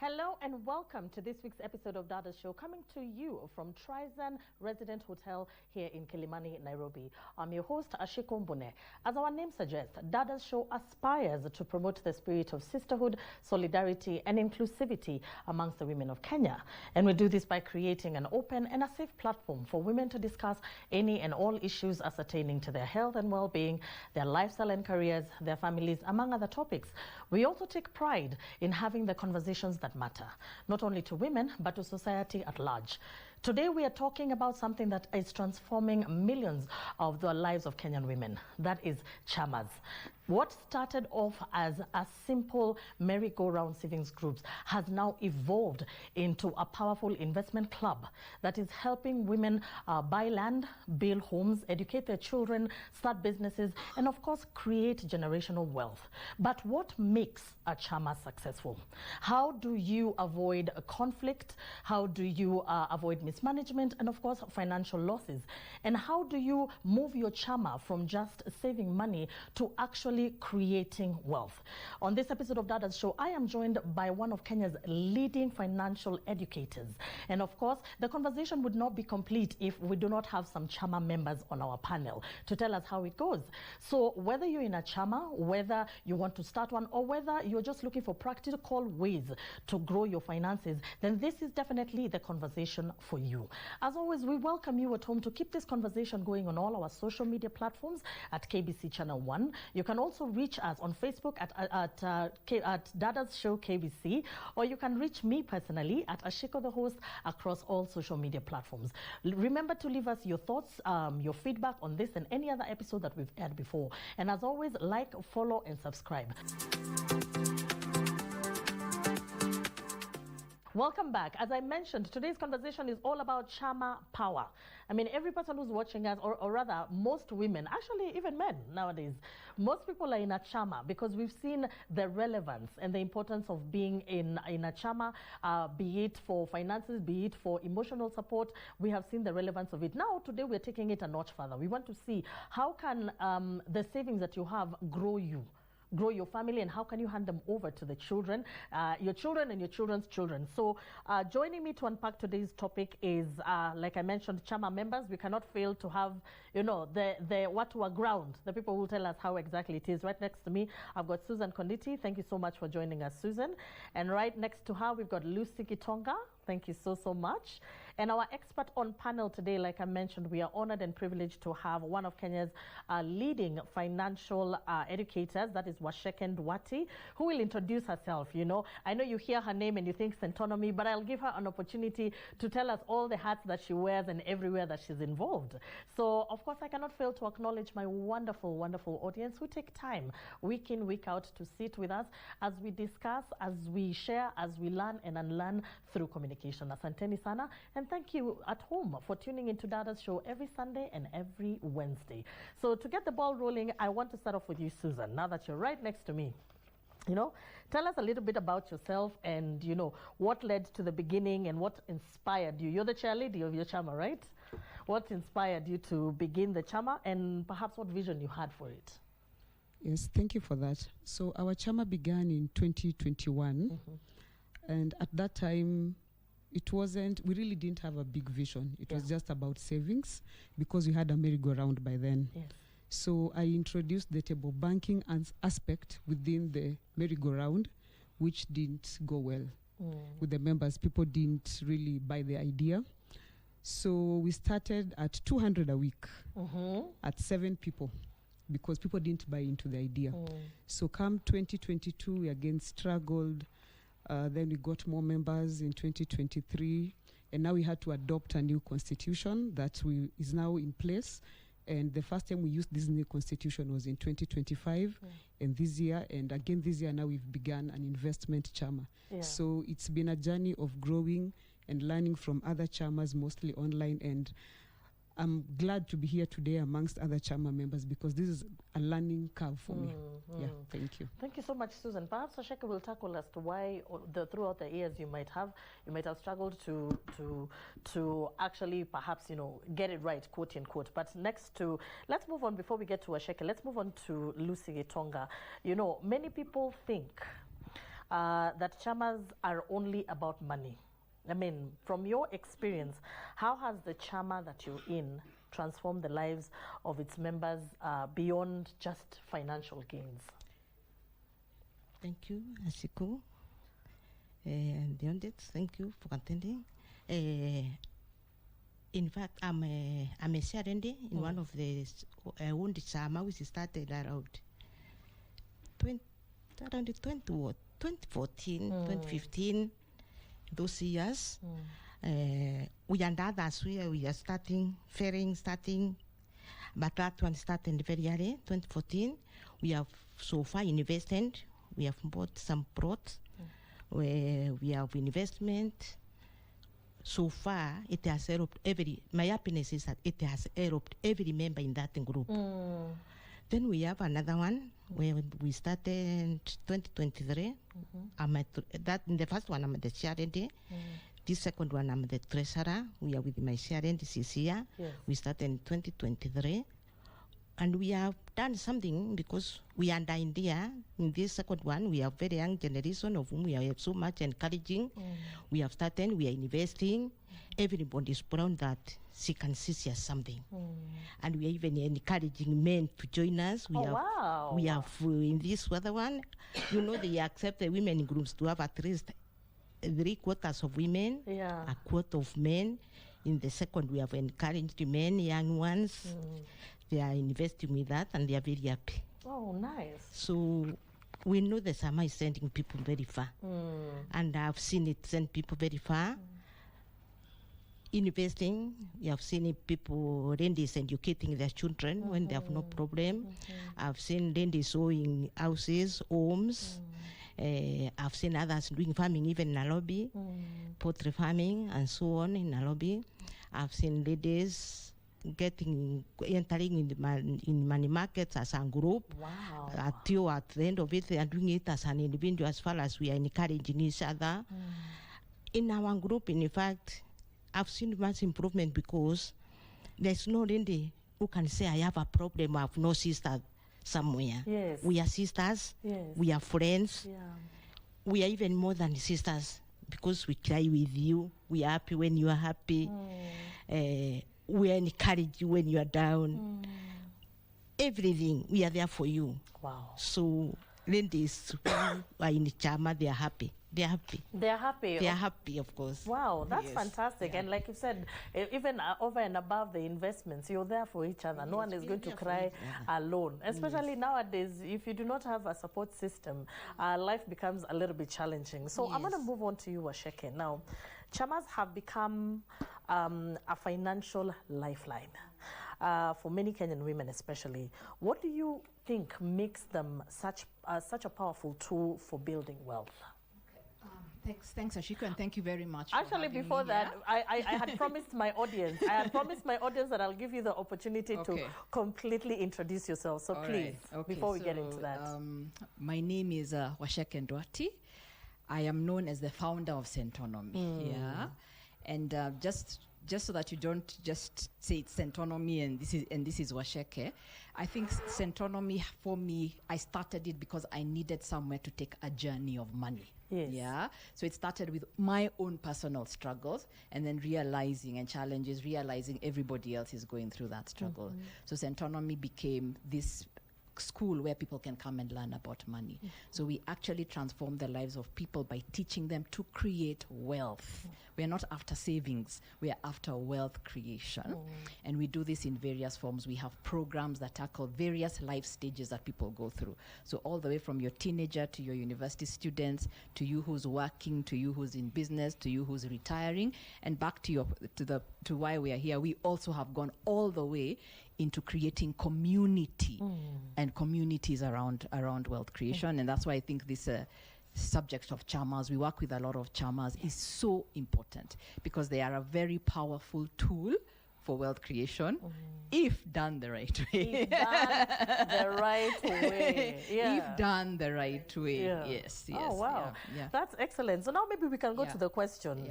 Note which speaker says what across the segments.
Speaker 1: Hello and welcome to this week's episode of Dadas Show, coming to you from Trizan Resident Hotel here in Kilimani, Nairobi. I'm your host, Ashiko Mbune. As our name suggests, Dadas Show aspires to promote the spirit of sisterhood, solidarity and inclusivity amongst the women of Kenya. And we do this by creating an open and a safe platform for women to discuss any and all issues ascertaining to their health and well-being, their lifestyle and careers, their families, among other topics. We also take pride in having the conversations that matter, not only to women, but to society at large. Today, we are talking about something that is transforming millions of the lives of Kenyan women. That is Chamas. What started off as a simple merry-go-round savings groups has now evolved into a powerful investment club that is helping women buy land, build homes, educate their children, start businesses, and of course, create generational wealth. But what makes a Chama successful? How do you avoid a conflict? How do you avoid mismanagement and of course financial losses? And how do you move your Chama from just saving money to actually creating wealth? On this episode of Dadas Show, I am joined by one of Kenya's leading financial educators. And of course, the conversation would not be complete if we do not have some Chama members on our panel to tell us how it goes. So whether you're in a Chama, whether you want to start one, or whether you're just looking for practical ways to grow your finances, then this is definitely the conversation for you. As always, we welcome you at home to keep this conversation going on all our social media platforms at KBC Channel 1. You can also reach us on Facebook at Dadas Show KBC, or you can reach me personally at Ashiko the host across all social media platforms. Remember to leave us your thoughts, your feedback on this and any other episode that we've had before. And as always, like, follow, and subscribe. Welcome back. As I mentioned, today's conversation is all about Chama power. I mean, every person who's watching us, or rather most women, actually even men nowadays, most people are in a Chama because we've seen the relevance and the importance of being in a Chama, be it for finances, be it for emotional support. We have seen the relevance of it. Now, today we're taking it a notch further. We want to see how can the savings that you have grow your family, and how can you hand them over to the children, your children and your children's children. So joining me to unpack today's topic is, like I mentioned, Chama members. We cannot fail to have, the what to our ground, the people who will tell us how exactly it is. Right next to me, I've got Susan Konditi. Thank you so much for joining us, Susan. And right next to her, we've got Lucy Gitonga. Thank you so much. And our expert on panel today, like I mentioned, we are honored and privileged to have one of Kenya's leading financial educators, that is Washeke Ndwati, who will introduce herself. I know you hear her name and you think Centonomy, but I'll give her an opportunity to tell us all the hats that she wears and everywhere that she's involved. So, of course, I cannot fail to acknowledge my wonderful, wonderful audience who take time week in, week out to sit with us as we discuss, as we share, as we learn and unlearn through communication. Asanteni sana, and thank you at home for tuning into Dadas Show every Sunday and every Wednesday. So to get the ball rolling, I want to start off with you, Susan, now that you're right next to me. Tell us a little bit about yourself and, what led to the beginning and what inspired you. You're the chairlady of your Chama, right? What inspired you to begin the Chama and perhaps what vision you had for it?
Speaker 2: Yes, thank you for that. So our Chama began in 2021, and at that time, we really didn't have a big vision. It was just about savings because we had a merry-go-round by then. Yes. So I introduced the table banking aspect within the merry-go-round, which didn't go well with the members. People didn't really buy the idea. So we started at 200 a week at 7 people because people didn't buy into the idea. So come 2022, we again struggled. Then we got more members in 2023, and now we had to adopt a new constitution that is now in place. And the first time we used this new constitution was in 2025, and this year now we've begun an investment Chama. Yeah. So it's been a journey of growing and learning from other Chamas, mostly online, and I'm glad to be here today amongst other Chama members because this is a learning curve for me. Yeah, thank you.
Speaker 1: Thank you so much, Susan. Perhaps Washeke will tackle as to why throughout the years you might have struggled to actually perhaps get it right, quote unquote. But let's move on before we get to Washeke. Let's move on to Lucy Gitonga. Many people think that Chamas are only about money. I mean, from your experience, how has the Chama that you're in transformed the lives of its members beyond just financial gains?
Speaker 3: Thank you, Ashiko. And beyond it, thank you for attending. In fact, I'm a Sharende in one of the wound Chama, which started around 2014, 2015, those years. We and others, we are starting, but that one started very early, 2014. We have so far invested. We have bought some plots where we have investment. So far, it has helped my happiness is that it has helped every member in that group. Then we have another one where we started 2023. I'm at the first one, I'm the charity. This second one, I'm the treasurer. We are with my charity this year.
Speaker 1: Yes.
Speaker 3: We started in 2023. And we have done something because we are in India. In this second one, we have very young generation of whom we are so much encouraging. We have started, we are investing. Everybody is proud that she can see something. And we are even encouraging men to join us. We have in this other one, they accept the women groups to have at least 3/4 of women, a quarter of men. In the second, we have encouraged men, young ones. They are investing with that and they are very happy.
Speaker 1: Oh, nice.
Speaker 3: So we know the Chama is sending people very far. And I've seen it send people very far. Investing, you have seen people, ladies educating their children when they have no problem. I've seen ladies owning houses, homes. I've seen others doing farming even in Nairobi, poultry farming and so on in Nairobi. I've seen ladies entering in money markets as a group.
Speaker 1: Wow.
Speaker 3: At the end of it, they are doing it as an individual as far as we are encouraging each other. In our group, in fact, I've seen much improvement because there's no lady who can say, I have a problem, I have no sister somewhere.
Speaker 1: Yes.
Speaker 3: We are sisters, we are friends, we are even more than sisters because we cry with you, we are happy when you are happy. We encourage you when you are down. Everything, we are there for you.
Speaker 1: Wow.
Speaker 3: So, ladies who are in the Chama, they are happy. They are happy.
Speaker 1: They are happy.
Speaker 3: They are happy, of course.
Speaker 1: Wow, that's fantastic. Yeah. And like you said, even over and above the investments, you're there for each other. No one is going to cry alone. Especially nowadays, if you do not have a support system, life becomes a little bit challenging. So I'm going to move on to you, Washeke. Now, Chamas have become a financial lifeline for many Kenyan women especially. What do you think makes them such a powerful tool for building wealth?
Speaker 4: Thanks, Ashiko, and thank you very much.
Speaker 1: Actually, before that, I had promised my audience. That I'll give you the opportunity to completely introduce yourself. So please, before we get into that.
Speaker 4: My name is Washeke Ndwati. I am known as the founder of Centonomy. Yeah, and just so that you don't just say it's Centonomy and this is Washeke. I think Centonomy, for me, I started it because I needed somewhere to take a journey of money.
Speaker 1: Yes.
Speaker 4: Yeah. So it started with my own personal struggles and then realizing everybody else is going through that struggle. So Centonomy became this school where people can come and learn about money. So we actually transform the lives of people by teaching them to create wealth. We are not after savings, we are after wealth creation. And we do this in various forms. We have programs that tackle various life stages that people go through. So all the way from your teenager to your university students, to you who's working, to you who's in business, to you who's retiring, and back to why we are here. We also have gone all the way into creating community and communities around wealth creation. And that's why I think this subject of Chamas, we work with a lot of Chamas, is so important because they are a very powerful tool for wealth creation if done the right way.
Speaker 1: If done the right way. Yeah.
Speaker 4: If done the right way. Yeah. Yes.
Speaker 1: Oh, wow.
Speaker 4: Yeah.
Speaker 1: That's excellent. So now maybe we can go to the question,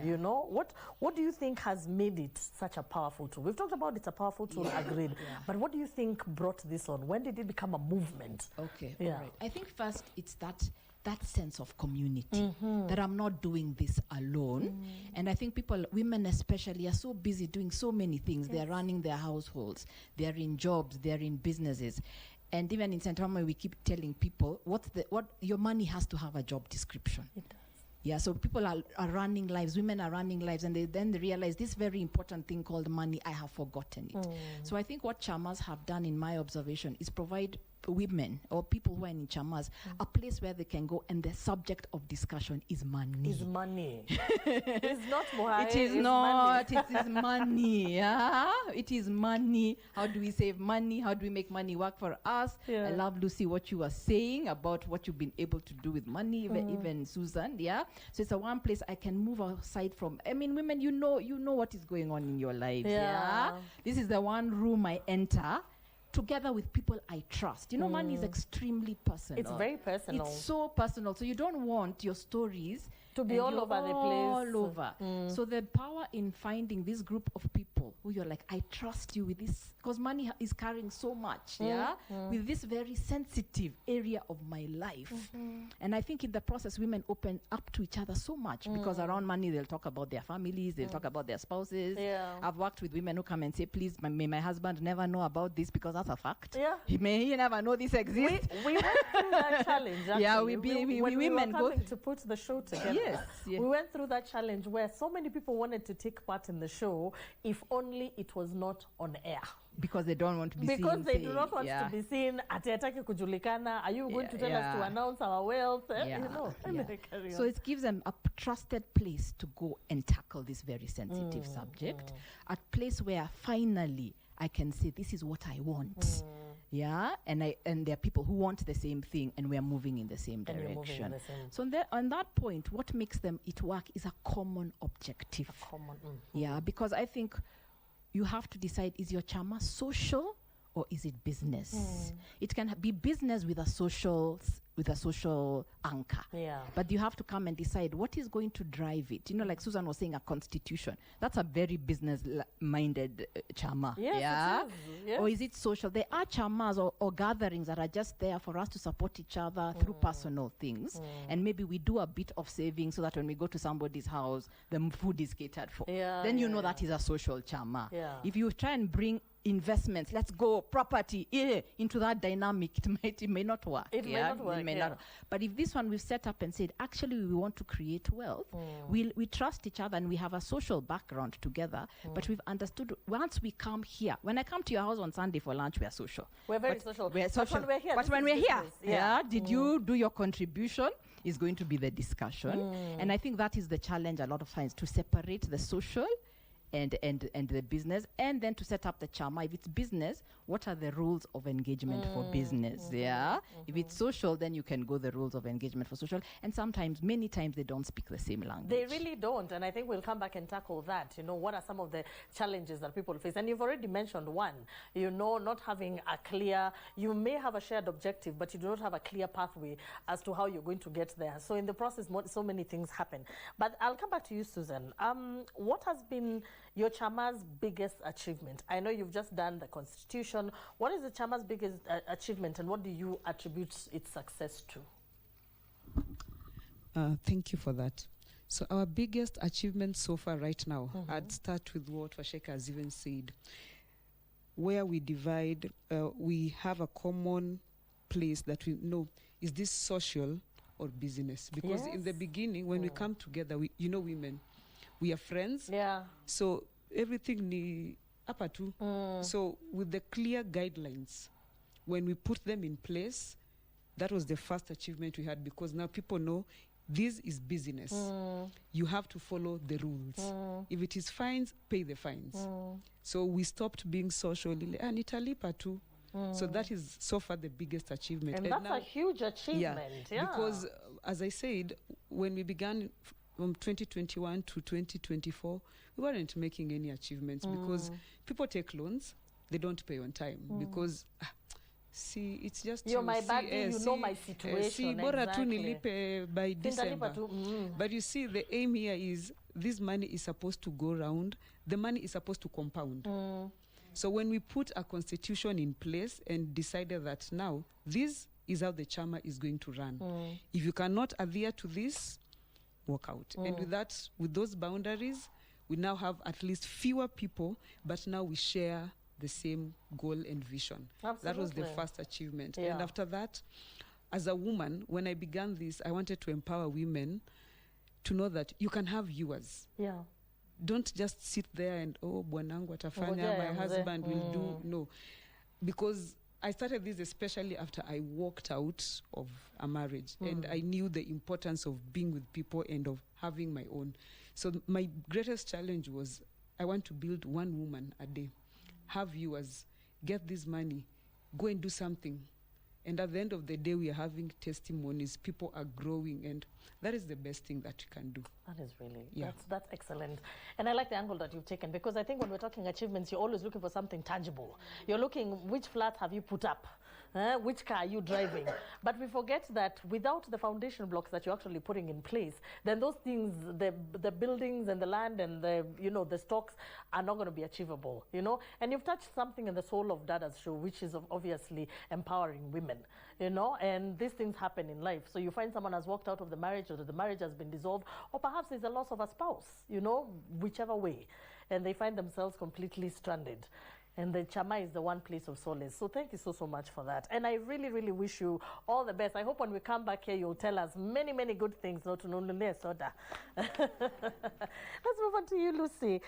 Speaker 1: what do you think has made it such a powerful tool? We've talked about it's a powerful tool, agreed. But what do you think brought this on? When did it become a movement?
Speaker 4: Okay.
Speaker 1: Yeah.
Speaker 4: All right. I think first it's that that sense of community, that I'm not doing this alone. And I think women especially, are so busy doing so many things. They're running their households, they're in jobs, they're in businesses. And even in St. Thomas, we keep telling people, what your money has to have a job description.
Speaker 1: It does.
Speaker 4: Yeah, so people are running lives, women are running lives, and they realize this very important thing called money, I have forgotten it. So I think what Chamas have done, in my observation, is provide women or people who are in Chamas a place where they can go, and the subject of discussion is money.
Speaker 1: Is money. It's not Mohai.
Speaker 4: It is not. It is money. Yeah? It is money. How do we save money? How do we make money work for us?
Speaker 1: Yeah.
Speaker 4: I love, Lucy, what you were saying about what you've been able to do with money, even Susan. Yeah. So it's a one place I can move aside from. I mean, women, you know what is going on in your lives. Yeah. This is the one room I enter, together with people I trust. Money is extremely personal.
Speaker 1: It's very personal.
Speaker 4: It's so personal. So you don't want your stories
Speaker 1: to be all over the place.
Speaker 4: All over. So the power in finding this group of people who you're like, I trust you with this, because money is carrying so much, with this very sensitive area of my life. And I think in the process, women open up to each other so much, because around money, they'll talk about their families, they'll talk about their spouses.
Speaker 1: Yeah.
Speaker 4: I've worked with women who come and say, please, may my husband never know about this, because that's a fact.
Speaker 1: Yeah.
Speaker 4: He never know this exists.
Speaker 1: We went through that challenge, actually.
Speaker 4: Yeah,
Speaker 1: when we were coming to put the show together.
Speaker 4: Yes.
Speaker 1: We went through that challenge where so many people wanted to take part in the show, if only it was not on air.
Speaker 4: Because they don't want to be seen.
Speaker 1: Because they do not want to be seen. Atiataki kujulikana. Are you going to tell us to announce our wealth? So it gives them a trusted place to go and tackle this very sensitive subject. A place where finally I can say, this is what I want. Yeah, and there are people who want the same thing, and we are moving in the same direction. So on that point, what makes it work is a common objective. Yeah, because I think you have to decide, is your Chama social or is it business? It can be business with a social anchor. Yeah. But you have to come and decide what is going to drive it. Like Susan was saying, a constitution. That's a very business-minded Chama. Yes, it is. Yes.
Speaker 4: Or is it social? There are Chamas or gatherings that are just there for us to support each other through personal things. And maybe we do a bit of saving so that when we go to somebody's house, the food is catered for. Then that is a social Chama.
Speaker 1: Yeah.
Speaker 4: If you try and bring investments, let's go property into that dynamic, it may not work. It may not. But if this one we've set up and said, actually we want to create wealth, we trust each other and we have a social background together, but we've understood once we come here, when I come to your house on Sunday for lunch, we are social.
Speaker 1: We're very social.
Speaker 4: We're social. But when we're here, did you do your contribution? Is going to be the discussion. And I think that is the challenge a lot of times, to separate the social and the business, and then to set up the Chama. If it's business, what are the rules of engagement for business? If it's social, then you can go the rules of engagement for social. And many times, they don't speak the same language.
Speaker 1: They really don't. And I think we'll come back and tackle that. What are some of the challenges that people face? And you've already mentioned one, not having a clear, you may have a shared objective, but you do not have a clear pathway as to how you're going to get there. So in the process, so many things happen. But I'll come back to you, Susan. What has been your Chama's biggest achievement? I know you've just done the constitution. What is the Chama's biggest achievement, and what do you attribute its success to?
Speaker 2: Thank you for that. So our biggest achievement so far right now, I'd start with what Washeka has even said. Where we divide, we have a common place that we know, is this social or business? Because in the beginning, when we come together, women, we are friends. Yeah. So everything up to. So with the clear guidelines, when we put them in place, that was the first achievement we had, because now people know this is business. You have to follow the rules. If it is fines, pay the fines. So we stopped being social and italipa too. So that is so far the biggest achievement.
Speaker 1: And that's now, a huge achievement.
Speaker 2: Because as I said, when we began from 2021 to 2024, we weren't making any achievements because people take loans, they don't pay on time because it's just
Speaker 1: you're my buddy, you know my situation.
Speaker 2: Bora tu nilipe by December. But you see, the aim here is this money is supposed to go round. The money is supposed to compound. So when we put a constitution in place and decided that now this is how the Chama is going to run. If you cannot adhere to this, walk out. And with that, with those boundaries, we now have at least fewer people, but now we share the same goal and vision.
Speaker 1: Absolutely.
Speaker 2: That was the first achievement.
Speaker 1: Yeah.
Speaker 2: And after that, as a woman, when I began this, I wanted to empower women to know that you can have yours.
Speaker 1: Yeah.
Speaker 2: Don't just sit there and, oh, bwanangu atafanya, my husband will do. No. Because I started this especially after I walked out of a marriage, and I knew the importance of being with people and of having my own. So my greatest challenge was, I want to build one woman a day. Have yours, get this money, go and do something. And at the end of the day, we are having testimonies. People are growing, and that is the best thing that you can do.
Speaker 1: That is really,
Speaker 2: Yeah.
Speaker 1: that's excellent. And I like the angle that you've taken, because I think when we're talking achievements, you're always looking for something tangible. You're looking, which flat have you put up? Which car are you driving? But we forget that without the foundation blocks that you're actually putting in place, then those things, the buildings and the land and the, the stocks are not going to be achievable, And you've touched something in the soul of Dadas show, which is obviously empowering women, and these things happen in life. So you find someone has walked out of the marriage, or the marriage has been dissolved, or perhaps there's a loss of a spouse, whichever way, and they find themselves completely stranded. And the Chama is the one place of solace. So thank you so much for that. And I really, really wish you all the best. I hope when we come back here, you'll tell us many, many good things. Not only soda. Let's move on to you, Lucy.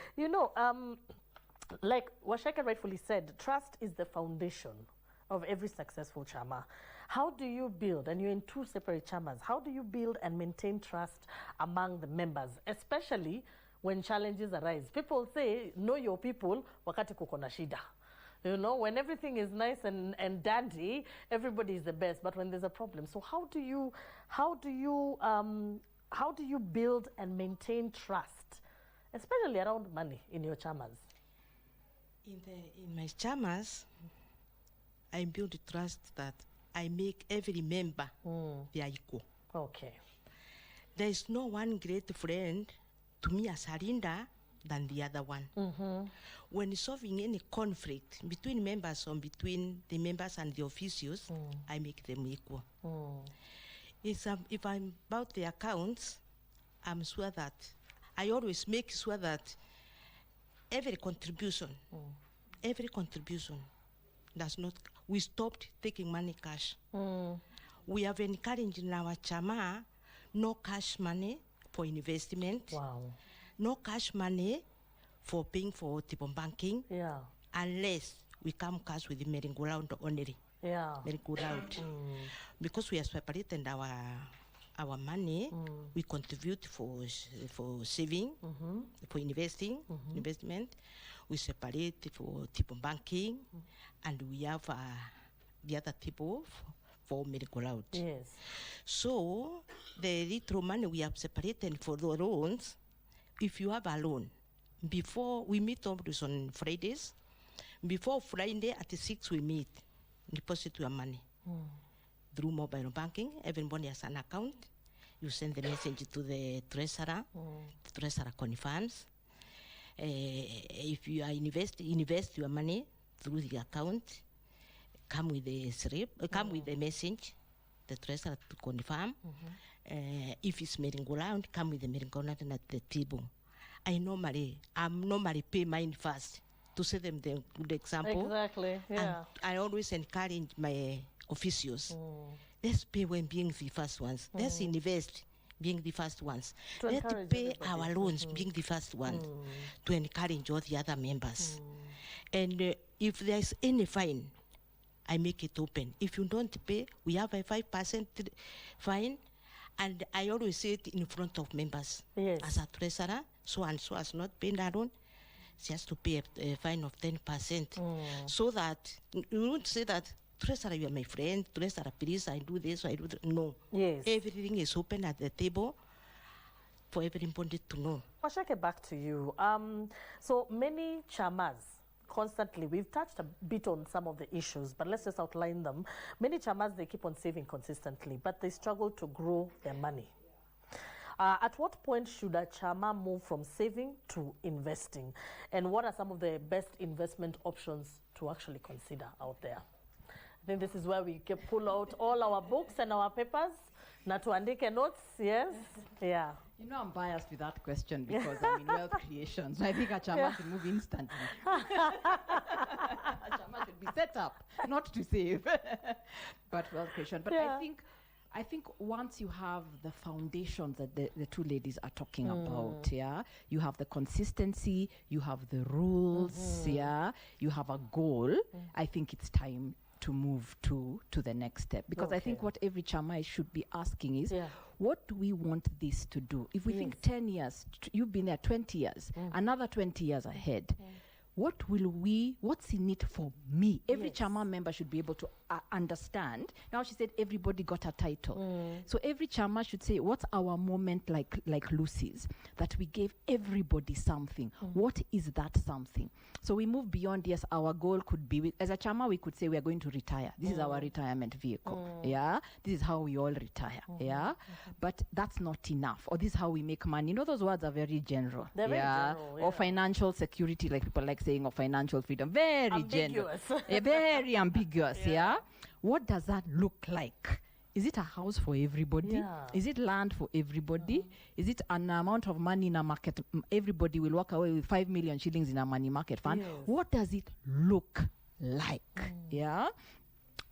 Speaker 1: Like Washeka rightfully said, trust is the foundation of every successful Chama. How do you build, and you're in two separate Chamas, how do you build and maintain trust among the members, especially when challenges arise? People say, know your people, wakati kuko na shida. When everything is nice and dandy, everybody is the best. But when there's a problem, so how do you build and maintain trust, especially around money in your Chamas?
Speaker 3: In my Chamas, I build trust that I make every member their equal.
Speaker 1: Okay.
Speaker 3: There is no one great friend to me as a leader than the other one. When solving any conflict between members or between the members and the officials, I make them equal. If I'm about the accounts, I'm sure that I always make sure that every contribution does not. We stopped taking money cash. We have encouraged in our Chama no cash money for investment.
Speaker 1: Wow.
Speaker 3: No cash money for paying for tipo banking.
Speaker 1: Yeah.
Speaker 3: Unless we come cash with the merry-go-round only.
Speaker 1: Yeah.
Speaker 3: Merry-go-round. Because we are separating our money, we contribute for saving, for investing, investment. We separate for tipo banking, and we have the other tipo for merry-go-round.
Speaker 1: Yes.
Speaker 3: So the little money we have separated for the loans, if you have a loan, before we meet always on Fridays, before Friday at 6 we meet, deposit your money through mobile banking. Everybody has an account. You send the message to the treasurer. The treasurer confirms. If you are invest your money through the account. Come with the slip. Come with the message. The treasurer to confirm. If it's merry-go-round, come with the merry-go-round at the table. I normally pay mine first to set them the good example.
Speaker 1: Exactly. Yeah.
Speaker 3: And I always encourage my officials. Let's pay when being the first ones. Let's invest being the first ones. Let's pay our loans being the first ones to encourage all the other members. And if there's any fine, I make it open. If you don't pay, we have a 5% fine. And I always say it in front of members.
Speaker 1: Yes.
Speaker 3: As a treasurer, so and so has not paid their loan, she has to pay a fine of 10%. So that you don't say that, treasurer, you are my friend, treasurer, please, I do this, I do that. No.
Speaker 1: Yes.
Speaker 3: Everything is open at the table for everybody to know.
Speaker 1: Washeke, back to you. So many Chamas, constantly, we've touched a bit on some of the issues, but let's just outline them. Many Chamas, they keep on saving consistently, but they struggle to grow their money. At what point should a Chama move from saving to investing? And what are some of the best investment options to actually consider out there? I think this is where we can pull out all our books and our papers. Na tuandike notes, yes? Yeah.
Speaker 4: You know, I'm biased with that question because I'm in wealth creation. So I think a Chama should move instantly. A Chama should be set up, not to save, but wealth creation. But
Speaker 1: Yeah.
Speaker 4: I think once you have the foundations that the two ladies are talking about, yeah, you have the consistency, you have the rules, yeah, you have a goal. I think it's time to move to the next step, because I think what every Chama should be asking is, what do we want this to do? If we think 10 years, you've been there 20 years, another 20 years ahead, what's in it for me? Every Chama member should be able to understand. Now she said everybody got a title. So every Chama should say, what's our moment like Lucy's, that we gave everybody something. What is that something? So we move beyond, yes, our goal could be, as a Chama, we could say we are going to retire. This is our retirement vehicle. Yeah. This is how we all retire. Yeah. But that's not enough. Or this is how we make money. You know, those words are very general.
Speaker 1: They're very general,
Speaker 4: Or financial security, like people like saying, or financial freedom. Very
Speaker 1: ambiguous.
Speaker 4: General. Very ambiguous. Yeah. What does that look like? Is it a house for everybody?
Speaker 1: Yeah.
Speaker 4: Is it land for everybody? Is it an amount of money in a market? Everybody will walk away with 5 million shillings in a money market fund.
Speaker 1: Yes.
Speaker 4: What does it look like? Yeah.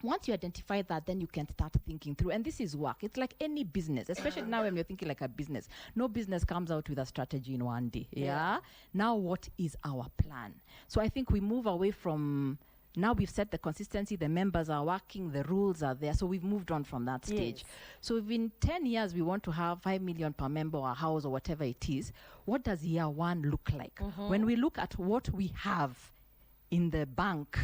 Speaker 4: Once you identify that, then you can start thinking through. And this is work. It's like any business, especially now when you're thinking like a business. No business comes out with a strategy in one day. Yeah. Now, what is our plan? So I think we move away from, now we've set the consistency, the members are working, the rules are there. So we've moved on from that stage.
Speaker 1: Yes.
Speaker 4: So if in 10 years we want to have 5 million per member or a house or whatever it is, what does year one look like? When we look at what we have in the bank,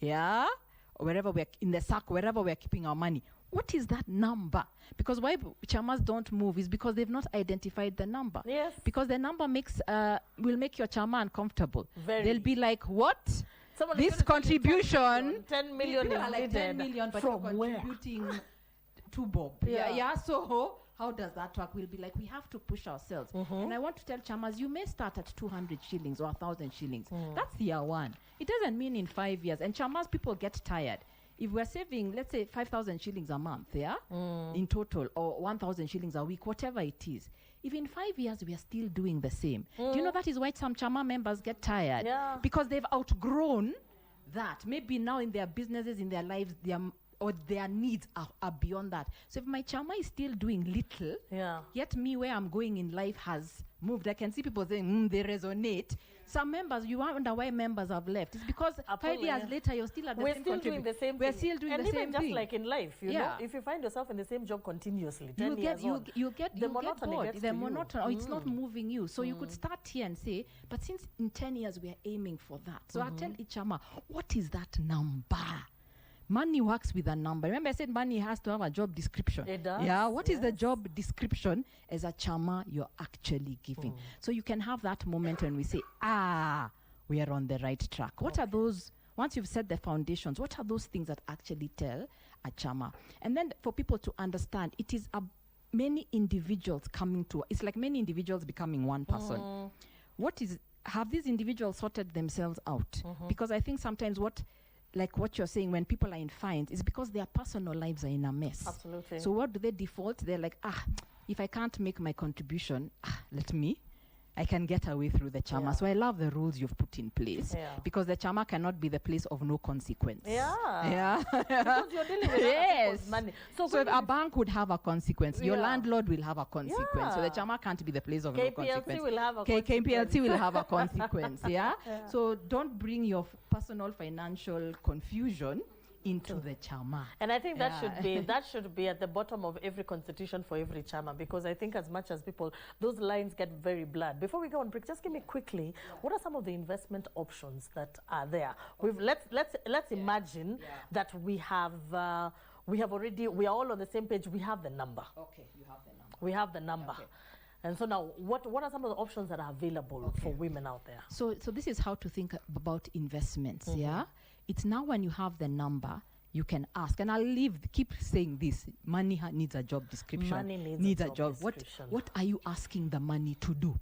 Speaker 4: yeah, or wherever we're in the sack, wherever we're keeping our money, what is that number? Because why Chamas don't move is because they've not identified the number.
Speaker 1: Yes.
Speaker 4: Because the number will make your Chama uncomfortable.
Speaker 1: Very.
Speaker 4: They'll be like, what?
Speaker 1: Someone
Speaker 4: This contribution,
Speaker 1: 10 million
Speaker 4: people
Speaker 1: is
Speaker 4: are like 10
Speaker 1: needed.
Speaker 4: million, but
Speaker 1: From
Speaker 4: you're
Speaker 1: where?
Speaker 4: contributing to Bob. Yeah. So how does that work? We'll be like, we have to push ourselves. And I want to tell Chamas, you may start at 200 shillings or 1,000 shillings. That's year one. It doesn't mean in 5 years. And Chamas, people get tired. If we're saving, let's say, 5,000 shillings a month, in total, or 1,000 shillings a week, whatever it is, if in 5 years we are still doing the same, do you know that is why some Chama members get tired?
Speaker 1: Yeah.
Speaker 4: Because they've outgrown that. Maybe now in their businesses, in their lives, their needs are beyond that. So if my Chama is still doing little, yet me where I'm going in life has moved. I can see people saying, they resonate. Some members, you wonder why members have left. It's because 5 years later, you're still at the
Speaker 1: We're
Speaker 4: same
Speaker 1: still doing the same
Speaker 4: We're
Speaker 1: thing.
Speaker 4: still doing
Speaker 1: and
Speaker 4: the
Speaker 1: even
Speaker 4: same
Speaker 1: just
Speaker 4: thing.
Speaker 1: like in life, you know, if you find yourself in the same job continuously, 10 years on,
Speaker 4: you get
Speaker 1: monotony
Speaker 4: bored.
Speaker 1: gets
Speaker 4: The
Speaker 1: to you.
Speaker 4: monotony, or it's not moving you. So you could start here and say, but since in 10 years we are aiming for that. So I tell each Chama, what is that number? Money works with a number. Remember I said money has to have a job description.
Speaker 1: It does.
Speaker 4: Yeah. What is the job description as a Chama you're actually giving? So you can have that moment when we say, we are on the right track. What are those, once you've set the foundations, what are those things that actually tell a Chama? And then for people to understand, it is many individuals coming to, it's like many individuals becoming one person. Have these individuals sorted themselves out? Because I think sometimes what you're saying, when people are in fines, is because their personal lives are in a mess.
Speaker 1: Absolutely.
Speaker 4: So what do they default? They're like, if I can't make my contribution, I can get away through the Chama. So I love the rules you've put in place, because the Chama cannot be the place of no consequence.
Speaker 1: Because you're dealing with other people's money. So
Speaker 4: if a bank would have a consequence, your landlord will have a consequence. So the Chama can't be the place of no consequence.
Speaker 1: Will have a
Speaker 4: KPLC will have a consequence. So don't bring your personal financial confusion into the Chama.
Speaker 1: And I think that should be at the bottom of every constitution for every Chama, because I think as much as people, those lines get very blurred. Before we go on break, just give me quickly, what are some of the investment options that are there? Let's imagine that we are all on the same page. We have the number.
Speaker 4: Okay, you have the number.
Speaker 1: We have the number.
Speaker 4: Okay.
Speaker 1: And so now, what are some of the options that are available for women out there?
Speaker 4: So this is how to think about investments, It's now when you have the number, you can ask. And I'll keep saying this, money needs a job description.
Speaker 1: Money needs a job description.
Speaker 4: What are you asking the money to do?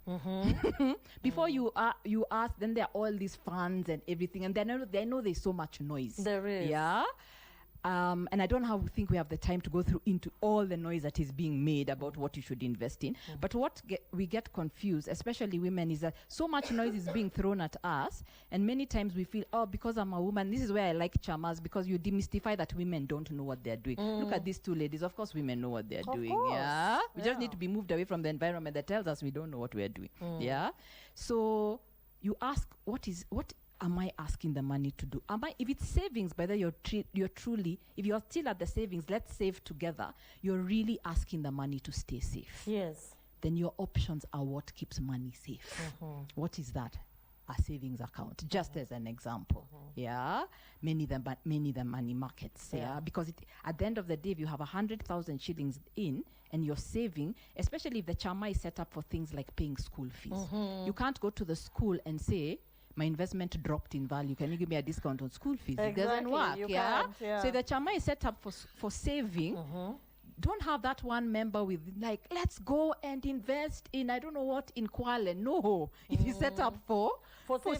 Speaker 4: Before you ask, then there are all these funds and everything. And then I know there's so much noise.
Speaker 1: There is.
Speaker 4: Yeah? And I don't think we have the time to go through into all the noise that is being made about what you should invest in. But what we get confused, especially women, is that so much noise is being thrown at us, and many times we feel, oh, because I'm a woman, this is where I like Chamas, because you demystify that women don't know what they're doing. Look at these two ladies. Of course, women know what they're doing.
Speaker 1: Course.
Speaker 4: Yeah, we just need to be moved away from the environment that tells us we don't know what we're doing. Yeah, so you ask, what am I asking the money to do? If it's savings, by the you're truly, if you're still at the savings, let's save together, you're really asking the money to stay safe.
Speaker 1: Yes.
Speaker 4: Then your options are what keeps money safe. What is that? A savings account, just as an example. Yeah, many the money markets. Yeah, because at the end of the day, if you have 100,000 shillings in and you're saving, especially if the Chama is set up for things like paying school fees, you can't go to the school and say, my investment dropped in value. Can you give me a discount on school fees?
Speaker 1: Exactly,
Speaker 4: it doesn't work. Yeah? So the Chama is set up for saving. Don't have that one member with like, let's go and invest in I don't know what in Kwale. No, it is set up for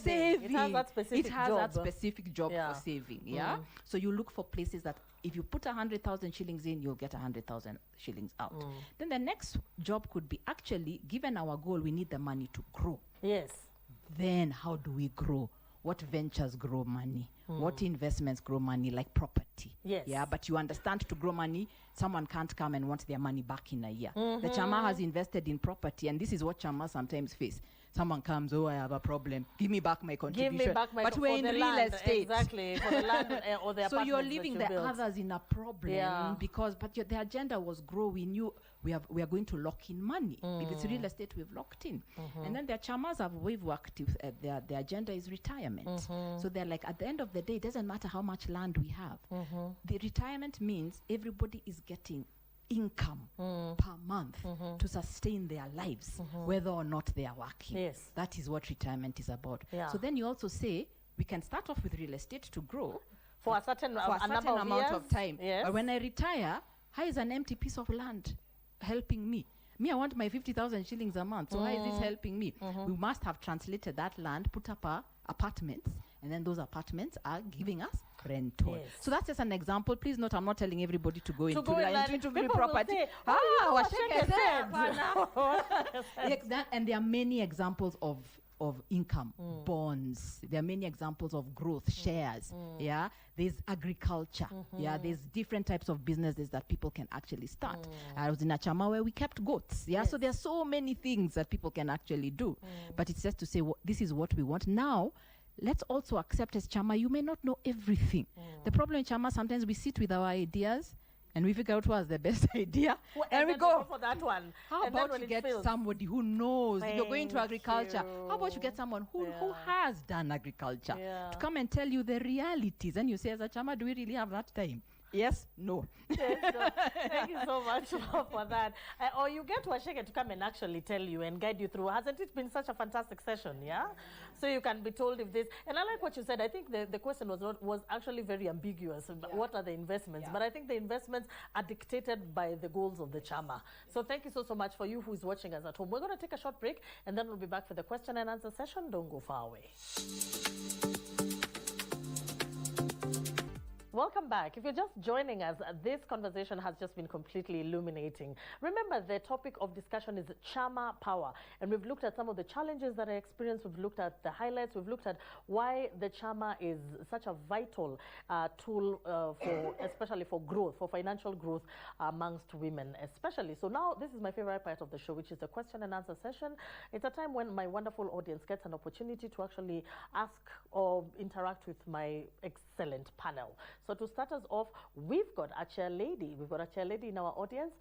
Speaker 4: saving.
Speaker 1: It has that specific job.
Speaker 4: For saving. Yeah. So you look for places that if you put 100,000 shillings in, you'll get 100,000 shillings out. Then the next job could be, actually, given our goal, we need the money to grow.
Speaker 1: Yes.
Speaker 4: Then how do we grow? What ventures grow money? What investments grow money, like property?
Speaker 1: Yes.
Speaker 4: Yeah, but you understand, to grow money, someone can't come and want their money back in a year. The Chama has invested in property, and this is what Chama sometimes face. Someone comes, oh, I have a problem. Give me back my contribution.
Speaker 1: Give me back my
Speaker 4: but we're in real
Speaker 1: land,
Speaker 4: estate.
Speaker 1: Exactly, for the land or the apartments.
Speaker 4: So you're leaving the
Speaker 1: built.
Speaker 4: others in a problem because, the agenda was grow. We knew we are going to lock in money. If it's real estate, we've locked in. And then their Chamas have we've worked with their agenda is retirement. So they're like, at the end of the day, it doesn't matter how much land we have. The retirement means everybody is getting income per month to sustain their lives, whether or not they are working.
Speaker 1: Yes.
Speaker 4: That is what retirement is about.
Speaker 1: Yeah.
Speaker 4: So then you also say, we can start off with real estate to grow
Speaker 1: for a certain
Speaker 4: amount of time.
Speaker 1: Yes.
Speaker 4: But when I retire, how is an empty piece of land helping me? Me, I want my 50,000 shillings a month. So how is this helping me? We must have translated that land, put up apartments, and then those apartments are giving us rental. Yes. So that's just an example. Please note, I'm not telling everybody to go into property. And there are many examples of income, bonds. There are many examples of growth, shares. Yeah, there's agriculture. Yeah, there's different types of businesses that people can actually start. I was in a Chama where we kept goats. Yeah, so there are so many things that people can actually do. But it's just to say, this is what we want now. Let's also accept as Chama, you may not know everything. The problem in Chama, sometimes we sit with our ideas and we figure out what's the best idea, and we go
Speaker 1: for that one.
Speaker 4: How about you get somebody who knows? If you're going to agriculture, how about you get someone who has done agriculture to come and tell you the realities? And you say, as a Chama, do we really have that time? Yes, no.
Speaker 1: Yes, no. Thank you so much for that. Or you get Washeke to come and actually tell you and guide you through. Hasn't it been such a fantastic session, yeah? So you can be told if this, and I like what you said. I think the question was actually very ambiguous. What are the investments? But I think the investments are dictated by the goals of the Chama. So thank you so much for you who is watching us at home. We're going to take a short break, and then we'll be back for the question and answer session. Don't go far away. Welcome back. If you're just joining us, this conversation has just been completely illuminating. Remember, the topic of discussion is Chama power. And we've looked at some of the challenges that I experienced. We've looked at the highlights. We've looked at why the Chama is such a vital tool especially for growth, for financial growth amongst women, especially. So now this is my favorite part of the show, which is the question and answer session. It's a time when my wonderful audience gets an opportunity to actually ask or interact with my excellent panel. So to start us off, we've got a chair lady. We've got a chair lady in our audience.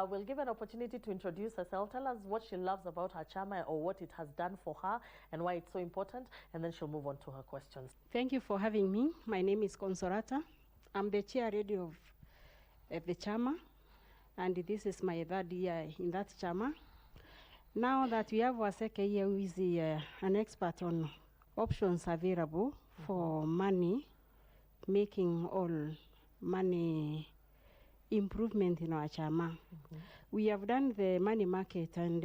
Speaker 1: We'll give an opportunity to introduce herself, tell us what she loves about her Chama or what it has done for her and why it's so important, and then she'll move on to her questions.
Speaker 5: Thank you for having me. My name is Consolata. I'm the chair lady of the Chama, and this is my third year in that Chama. Now that we have Waseke here, who is an expert on options available for money, making all money improvement in our Chama. We have done the money market, and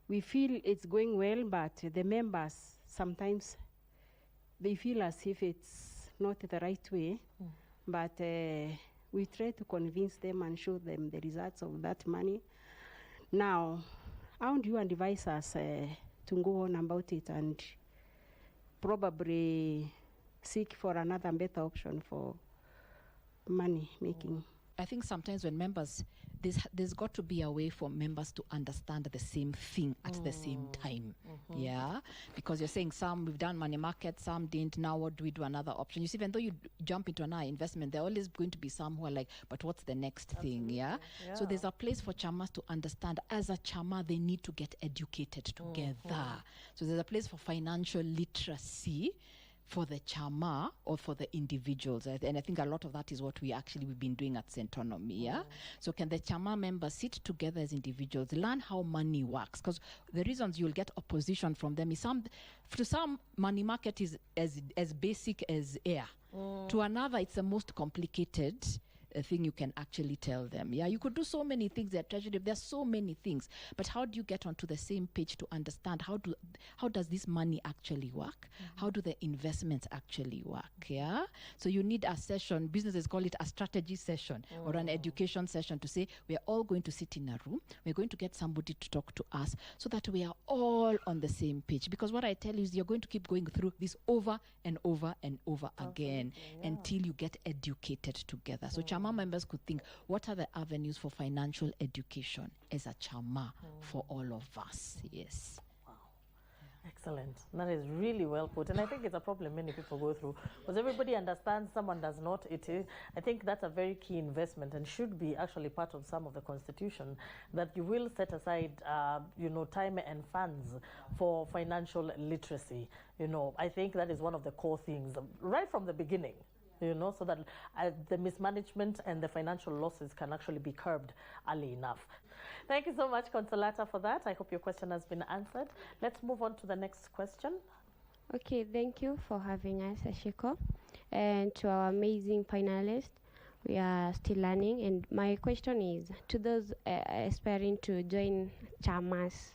Speaker 5: we feel it's going well, but the members sometimes they feel as if it's not the right way. but we try to convince them and show them the results of that money. Now, how do you advise us to go on about it and probably seek for another better option for money making?
Speaker 4: I think sometimes when members, there's got to be a way for members to understand the same thing at the same time. Yeah, because you're saying some we've done money market, some didn't. Now what do we do? Another option. You see, even though you jump into another investment, there are always going to be some who are like, but what's the next thing? Yeah? So there's a place for chamas to understand. As a chama, they need to get educated together. So there's a place for financial literacy for the chama or for the individuals. And I think a lot of that is what we've been doing at Centonomy, yeah? So can the chama members sit together as individuals, learn how money works? Because the reasons you'll get opposition from them is to some, money market is as basic as air. To another, it's the most complicated thing you can actually tell them. Yeah, you could do so many things at Treasury. There's so many things, but how do you get onto the same page to understand how does this money actually work? How do the investments actually work? Yeah, so you need a session. Businesses call it a strategy session or an education session to say we are all going to sit in a room. We're going to get somebody to talk to us so that we are all on the same page. Because what I tell you is you're going to keep going through this over and over and over again until you get educated together. So Chama members could think, what are the avenues for financial education as a Chama for all of us? Yes.
Speaker 1: Wow. Excellent. That is really well put. And I think it's a problem many people go through. Because everybody understands, someone does not. I think that's a very key investment and should be actually part of some of the constitution, that you will set aside, time and funds for financial literacy. I think that is one of the core things right from the beginning. So that the mismanagement and the financial losses can actually be curbed early enough. Thank you so much, Consolata, for that. I hope your question has been answered. Let's move on to the next question.
Speaker 6: Okay, thank you for having us, Ashiko. And to our amazing panelists, we are still learning. And my question is, to those aspiring to join Chamas,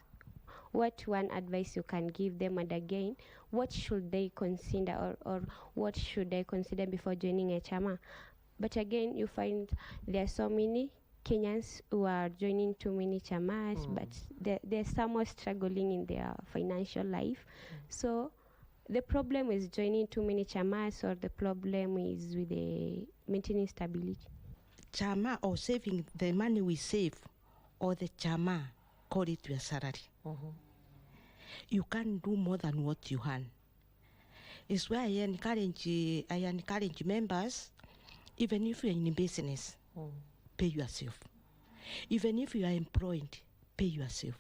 Speaker 6: what one advice you can give them, and again, what should they consider or what should they consider before joining a chama? But again, you find there are so many Kenyans who are joining too many chamas, but they're somewhat struggling in their financial life. So the problem is joining too many chamas, or the problem is with the maintaining stability?
Speaker 3: Chama, or saving the money we save, or the chama, call it your salary. You can't do more than what you earn. It's why I encourage members, even if you're in business, pay yourself. Even if you are employed, pay yourself.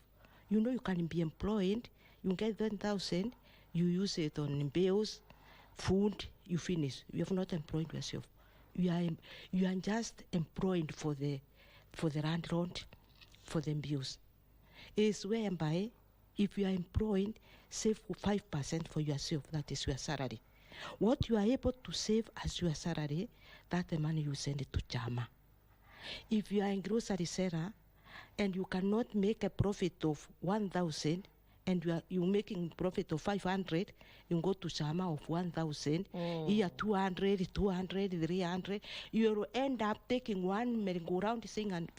Speaker 3: You can be employed, you get 10,000, you use it on bills, food, you finish. You have not employed yourself. You are just employed for the landlord, for the bills. Is whereby if you are employed, save 5% for yourself, that is your salary. What you are able to save as your salary, that's the money you send it to Chama. If you are a grocery seller and you cannot make a profit of 1,000 and you're making profit of 500, you go to Chama of 1,000, here 200, 300, you'll end up taking one merry-go-round thing and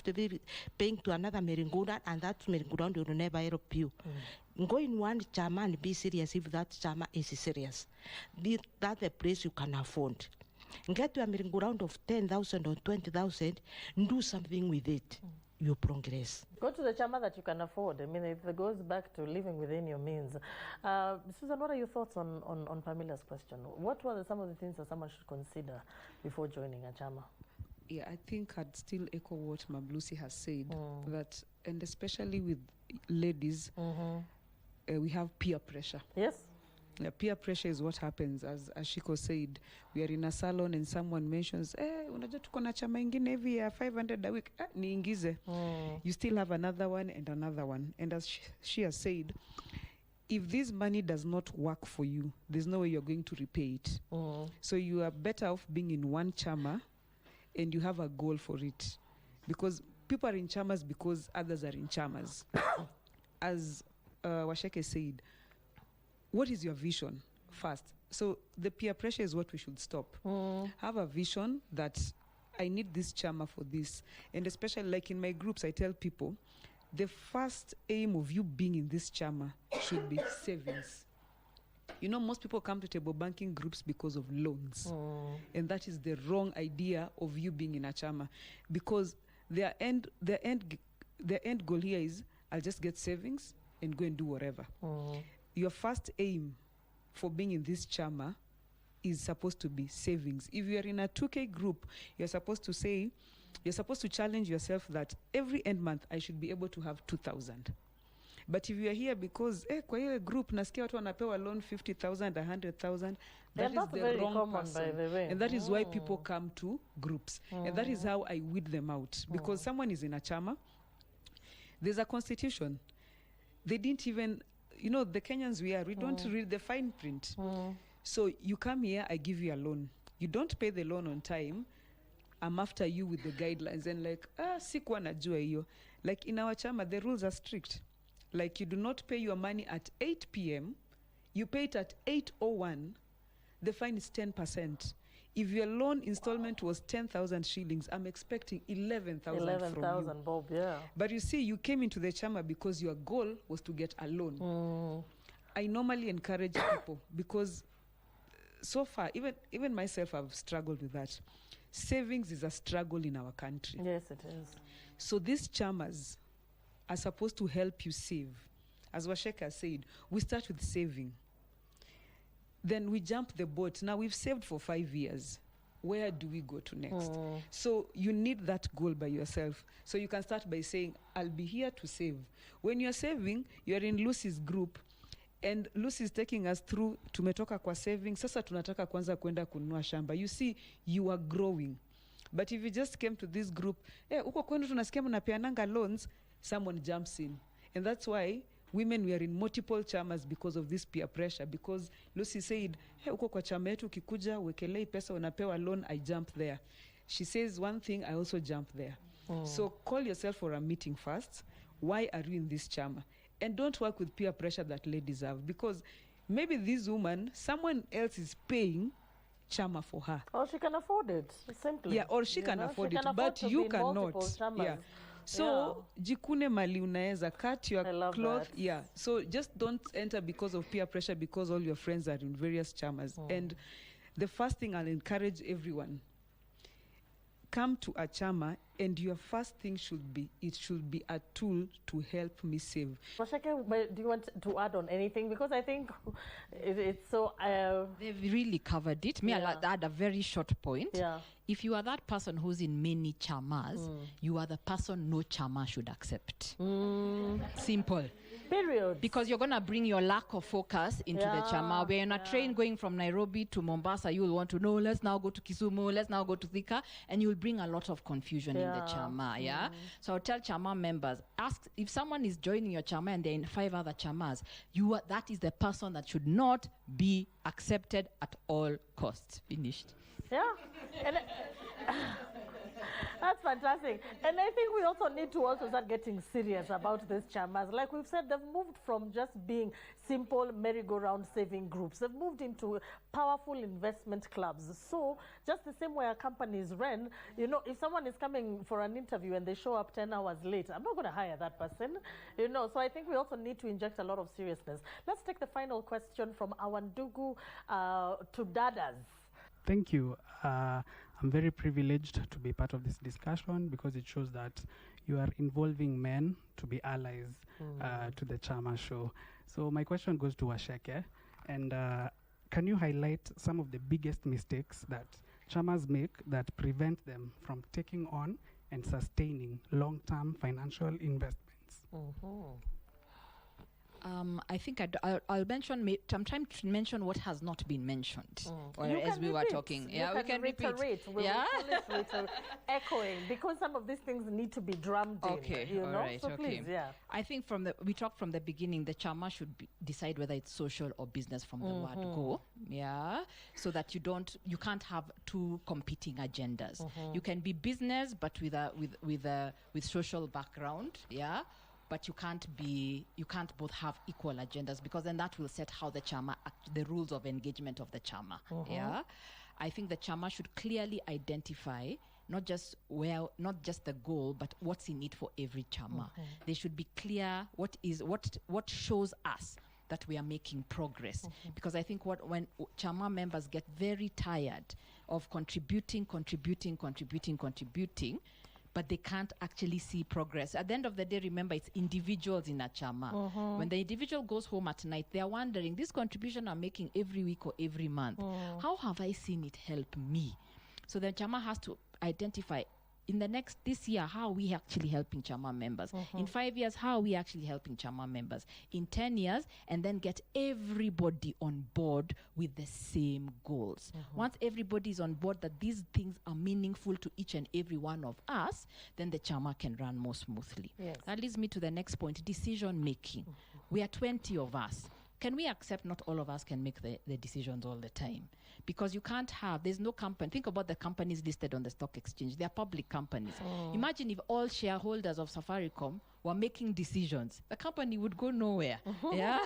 Speaker 3: paying to another merry-go-round, and that merry-go-round will never help you. Go in one Chama and be serious if that Chama is serious. That's the place you can afford. Get to a merry-go-round of 10,000 or 20,000, do something with it. You progress.
Speaker 1: Go to the chama that you can afford. I mean, it goes back to living within your means. Susan, what are your thoughts on Pamela's question? What were some of the things that someone should consider before joining a chama?
Speaker 2: Yeah, I think I'd still echo what Mablusi has said, that, and especially with ladies, we have peer pressure.
Speaker 1: Yes.
Speaker 2: Yeah, peer pressure is what happens. As Ashiko said, we are in a salon and someone mentions, unajua tuko na chama ingine hivi ya 500 a week, niingize. You still have another one and another one. And as she has said, if this money does not work for you, there's no way you're going to repay it. So you are better off being in one chama and you have a goal for it. Because people are in chamas because others are in chamas. As Washeke said, what is your vision first? So the peer pressure is what we should stop. Have a vision that I need this Chama for this. And especially like in my groups, I tell people, the first aim of you being in this Chama should be savings. You know, most people come to table banking groups because of loans. And that is the wrong idea of you being in a Chama. Because their end goal here is, I'll just get savings and go and do whatever. Your first aim for being in this Chama is supposed to be savings. If you're in a 2K group, you're supposed to challenge yourself that every end month I should be able to have 2,000. But if you're here because kwa hiyo group nasikia watu wanapewa loan 50,000, 100,000, that is the wrong person. By the way. And that is why people come to groups. And that is how I weed them out. Because someone is in a Chama, there's a constitution. They didn't even, the Kenyans we don't read the fine print. So you come here, I give you a loan. You don't pay the loan on time, I'm after you with the guidelines. And like, sikuwa najua hiyo. Like in our Chama, the rules are strict. Like you do not pay your money at 8 p.m., you pay it at 8:01, the fine is 10%. If your loan installment was 10,000 shillings, I'm expecting 11,000 from you.
Speaker 1: 11,000, Bob, yeah.
Speaker 2: But you see, you came into the Chama because your goal was to get a loan. I normally encourage people because so far, even myself, I've struggled with that. Savings is a struggle in our country.
Speaker 1: Yes, it is.
Speaker 2: So these Chamas are supposed to help you save. As Washeka said, we start with saving. Then we jump the boat. Now we've saved for 5 years. Where do we go to next? So you need that goal by yourself. So you can start by saying, I'll be here to save. When you're saving, you're in Lucy's group. And Lucy is taking us through, tumetoka kwa saving, sasa tunataka kwanza kwenda kununua shamba. You see, you are growing. But if you just came to this group, uko kwenu tunasikia mnapeananga loans, someone jumps in. And that's why women, we are in multiple Chamas because of this peer pressure. Because Lucy said, uko kwa chama yetu ukikuja, wekelei pesa unapewa loan, I jump there. She says one thing, I also jump there. So call yourself for a meeting first. Why are you in this Chama? And don't work with peer pressure that ladies have. Because maybe this woman, someone else is paying Chama for her.
Speaker 1: Or she can afford it, simply.
Speaker 2: Yeah, or she can afford it, but you cannot. Yeah. So, jikune mali unaeza, cut your cloth.
Speaker 1: That.
Speaker 2: Yeah. So just don't enter because of peer pressure because all your friends are in various Chamas. And the first thing I'll encourage everyone, come to a Chama, and your first thing should be, it should be a tool to help me save.
Speaker 1: Washeke, do you want to add on anything? Because I think it's so...
Speaker 4: They've really covered it. I'll add a very short point.
Speaker 1: Yeah.
Speaker 4: If you are that person who's in many Chamas, you are the person no Chama should accept. Simple.
Speaker 1: Period.
Speaker 4: Because you're going to bring your lack of focus into the Chama. We're on a train going from Nairobi to Mombasa. You'll want to know, let's now go to Kisumu, let's now go to Thika, and you'll bring a lot of confusion in the Chama. Yeah. So I'll tell Chama members, ask if someone is joining your Chama and they're in 5 other Chamas, that is the person that should not be accepted at all costs. Finished.
Speaker 1: Yeah. And that's fantastic. And I think we also need to also start getting serious about these Chamas. Like we've said, they've moved from just being simple merry-go-round saving groups. They've moved into powerful investment clubs. So just the same way our companies run, if someone is coming for an interview and they show up 10 hours late, I'm not going to hire that person. So I think we also need to inject a lot of seriousness. Let's take the final question from Awandugu to Dadas.
Speaker 7: Thank you. I'm very privileged to be part of this discussion because it shows that you are involving men to be allies to the Chama show. So my question goes to Washeke. And can you highlight some of the biggest mistakes that Chamas make that prevent them from taking on and sustaining long-term financial investments?
Speaker 4: I think I'll mention. I'm trying to mention what has not been mentioned, as we were talking.
Speaker 1: Yeah, we can repeat. We'll echoing because some of these things need to be drummed in.
Speaker 4: Okay,
Speaker 1: all right. So
Speaker 4: okay.
Speaker 1: Please, yeah.
Speaker 4: I think we talked from the beginning. The Chama should decide whether it's social or business from the word go. Yeah, so that you can't have two competing agendas. You can be business, but with social background. Yeah. but you can't both have equal agendas, because then that will set how the Chama, the rules of engagement of the Chama. Yeah, I think the Chama should clearly identify not just the goal, but what's in it for every Chama. They should be clear what shows us that we are making progress. Because I think when Chama members get very tired of contributing, but they can't actually see progress. At the end of the day, remember, it's individuals in a Chama. When the individual goes home at night, they are wondering, this contribution I'm making every week or every month, how have I seen it help me? So the Chama has to identify, this year, how are we actually helping Chama members? In 5 years, how are we actually helping Chama members? In 10 years, and then get everybody on board with the same goals. Once everybody is on board that these things are meaningful to each and every one of us, then the Chama can run more smoothly.
Speaker 1: Yes.
Speaker 4: That leads me to the next point, decision making. We are 20 of us. Can we accept not all of us can make the decisions all the time? Because you can't there's no company. Think about the companies listed on the stock exchange. They are public companies. Imagine if all shareholders of Safaricom were making decisions. The company would go nowhere. Yeah?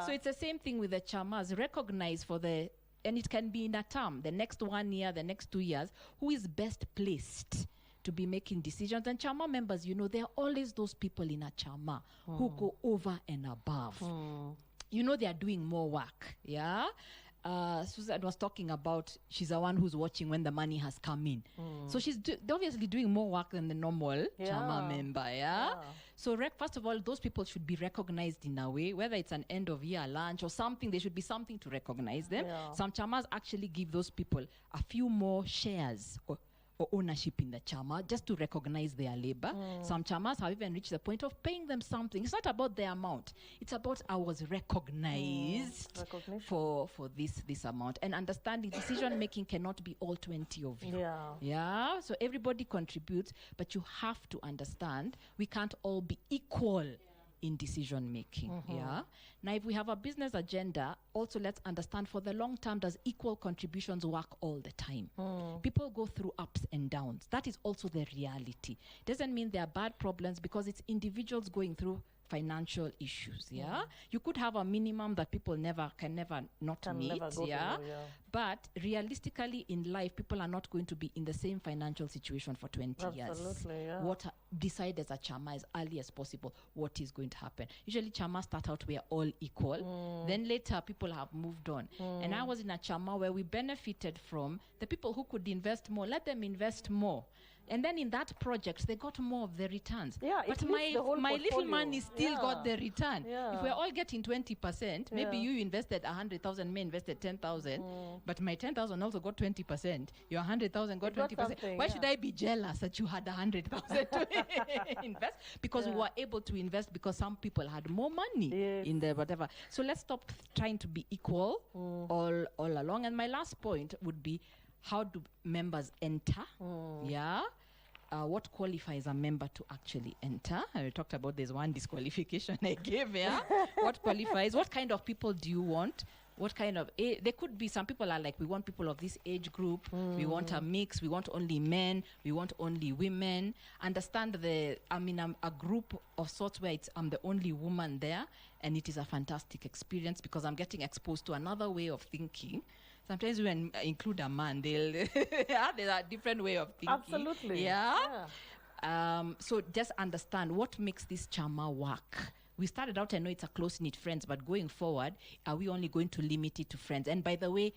Speaker 4: So it's the same thing with the Chamas. Recognize and it can be in a term, the next 1 year, the next 2 years, who is best placed to be making decisions. And Chama members, there are always those people in a Chama who go over and above. They are doing more work. Yeah. Susan was talking about she's the one who's watching when the money has come in. So she's obviously doing more work than the normal Chama member. Yeah. So first of all, those people should be recognized in a way, whether it's an end of year lunch or something. There should be something to recognize them. Some Chamas actually give those people a few more shares or ownership in the Chama just to recognize their labor. Some Chamas have even reached the point of paying them something. It's not about the amount. It's about I was recognized for this amount. And understanding decision making cannot be all 20 of you. Yeah. So everybody contributes, but you have to understand we can't all be equal in decision making. Yeah. Now, if we have a business agenda, also let's understand for the long term, does equal contributions work all the time? People go through ups and downs. That is also the reality. Doesn't mean there are bad problems, because it's individuals going through financial issues. Yeah. You could have a minimum that people can never meet. But realistically in life, people are not going to be in the same financial situation for 20 years. What decide as a Chama as early as possible what is going to happen. Usually Chamas start out we are all equal. Then later people have moved on. And I was in a Chama where we benefited from the people who could invest more. Let them invest more. And then in that project, they got more of the returns. But my little money still got the return. If we're all getting 20%, maybe you invested 100,000, me invested 10,000, but my 10,000 also got 20%. Your 100,000 got 20%. Why should I be jealous that you had 100,000 to invest? Because we were able to invest because some people had more money in the whatever. So let's stop trying to be equal all along. And my last point would be, how do members enter? What qualifies a member to actually enter? I talked about there's one disqualification I gave. What qualifies? What kind of people do you want? What kind of there could be some people are like, we want people of this age group, we want a mix, we want only men, we want only women. Understand I'm a group of sorts where I'm the only woman there, and it is a fantastic experience because I'm getting exposed to another way of thinking. Sometimes when include a man, there's a different way of thinking.
Speaker 1: Absolutely.
Speaker 4: So just understand what makes this Chama work. We started out, I know it's a close-knit friends, but going forward, are we only going to limit it to friends? And by the way,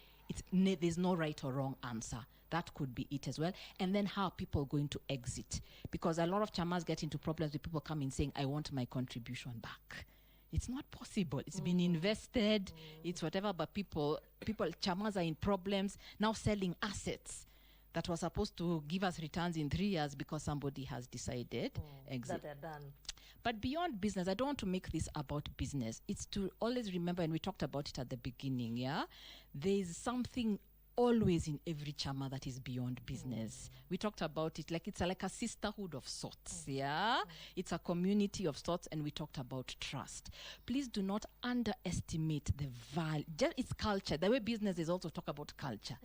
Speaker 4: there's no right or wrong answer. That could be it as well. And then how are people going to exit? Because a lot of Chamas get into problems with people coming saying, I want my contribution back. It's not possible. It's been invested. It's whatever, but people, Chamas are in problems, now selling assets that were supposed to give us returns in 3 years because somebody has decided exit.
Speaker 1: That they're done.
Speaker 4: But beyond business, I don't want to make this about business. It's to always remember, and we talked about it at the beginning, there's something always in every chama that is beyond business. We talked about it like it's like a sisterhood of sorts. Yeah, it's a community of sorts, and we talked about trust. Please do not underestimate the value. It's culture. The way businesses also talk about culture.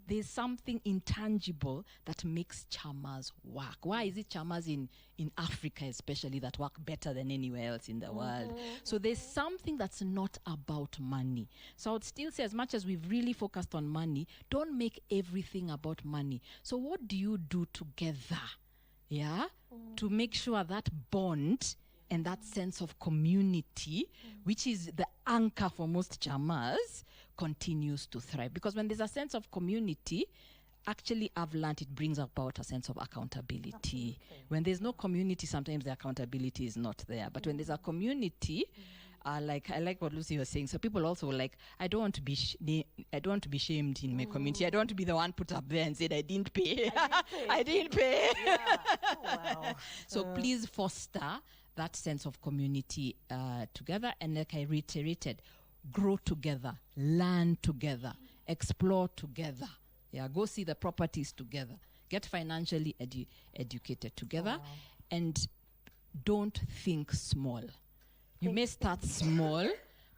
Speaker 4: There's something intangible that makes chamas work. Why is it chamas in Africa especially that work better than anywhere else in the world? So there's something that's not about money. So I would still say, as much as we've really focused on money, don't make everything about money. So what do you do together, to make sure that bond and that sense of community, which is the anchor for most chamas, continues to thrive? Because when there's a sense of community, actually I've learned it brings about a sense of accountability. Absolutely. When there's no community, sometimes the accountability is not there. But when there's a community, I like what Lucy was saying. So people also were like, I don't want to be shamed in my community. I don't want to be the one put up there and said I didn't pay. I didn't pay.
Speaker 1: Yeah. Oh, wow.
Speaker 4: So please foster that sense of community together. And like I reiterated, grow together, learn together, explore together. Yeah, go see the properties together. Get financially educated together.
Speaker 1: Wow.
Speaker 4: And don't think small. You may start small,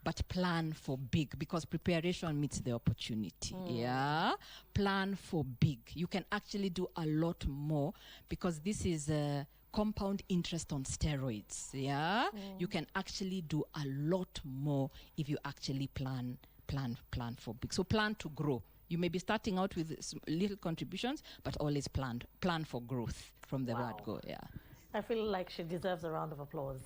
Speaker 4: but plan for big, because preparation meets the opportunity. Yeah, plan for big. You can actually do a lot more, because this is a compound interest on steroids. Yeah, you can actually do a lot more if you actually plan for big. So plan to grow. You may be starting out with little contributions, but always plan for growth from the word go. Yeah.
Speaker 1: I feel like she deserves a round of applause.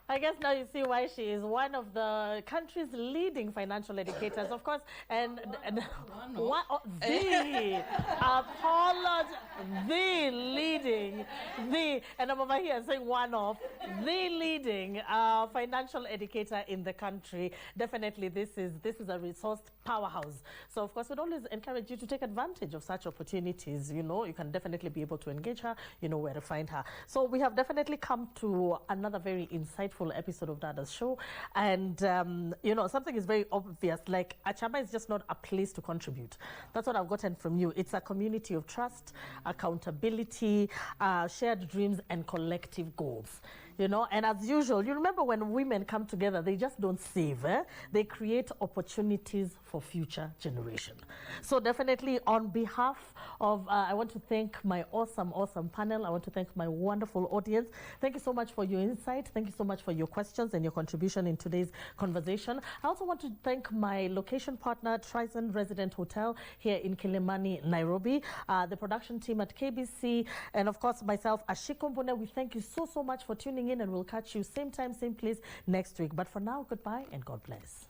Speaker 1: I guess now you see why she is one of the country's leading financial educators, of course, and the leading, and I'm over here saying one of the leading financial educator in the country. Definitely, this is a resource powerhouse. So, of course, we'd always encourage you to take advantage of such opportunities. You know, you can definitely be able to engage her. You know where to find her. So, we have definitely come to another very insightful episode of Dadas Show, and you know, something is very obvious, like Chama is just not a place to contribute. That's what I've gotten from you. It's a community of trust, accountability, shared dreams, and collective goals. You know, and as usual, you remember when women come together, they just don't save, they create opportunities for future generation. So definitely on behalf of, I want to thank my awesome panel. I want to thank my wonderful audience. Thank you so much for your insight. Thank you so much for your questions and your contribution in today's conversation. I also want to thank my location partner, Trizon Resident Hotel here in Kilimani, Nairobi, the production team at KBC, and of course myself, Ashiko Mbone. We thank you so much for tuning in, and we'll catch you same time, same place next week. But for now, goodbye and God bless.